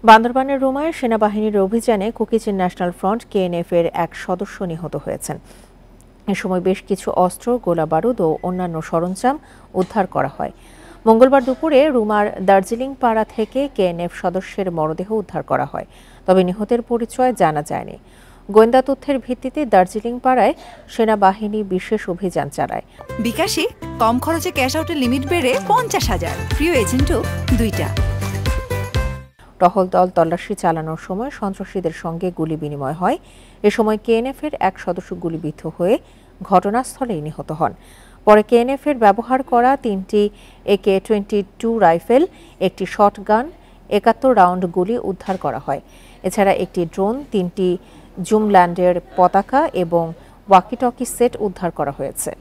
বান্দরবানের রুমায় সেনাবাহিনীর অভিযানে কুকিচিন ন্যাশনাল ফ্রন্ট কেএনএফ এর এক সদস্য নিহত হয়েছেন। এ সময় বেশ কিছু অস্ত্র, গোলাবারুদ ও অন্যান্য সরঞ্জাম উদ্ধার করা হয়। মঙ্গলবার দুপুরে রুমার দার্জিলিং পাড়া থেকে কেএনএফ সদস্যের মরদেহ উদ্ধার করা হয়, তবে নিহতের পরিচয় জানা যায়নি। গোয়েন্দা তথ্যের ভিত্তিতে দার্জিলিং পাড়ায় সেনাবাহিনী বিশেষ অভিযান চালায়। বিকাশে কম খরচে ক্যাশ আউটের লিমিট বেড়ে 50,000, প্রিয় এজেন্টও 2টা। টহল দল তল্লাশি চালানোর সময় সন্ত্রাসীদের সঙ্গে গুলি বিনিময় হয়। এ সময় কেএনএফ এর এক সদস্য গুলিবিদ্ধ হয়ে ঘটনাস্থলেই নিহত হন। পরে কেএনএফ এর ব্যবহার করা 3টি AK-22 রাইফেল, একটি শটগান, 71 রাউন্ড গুলি উদ্ধার করা হয়। এছাড়া একটি ড্রোন, 3টি জুমল্যান্ডের পতাকা এবং ওয়াকিটকি সেট উদ্ধার করা হয়েছে।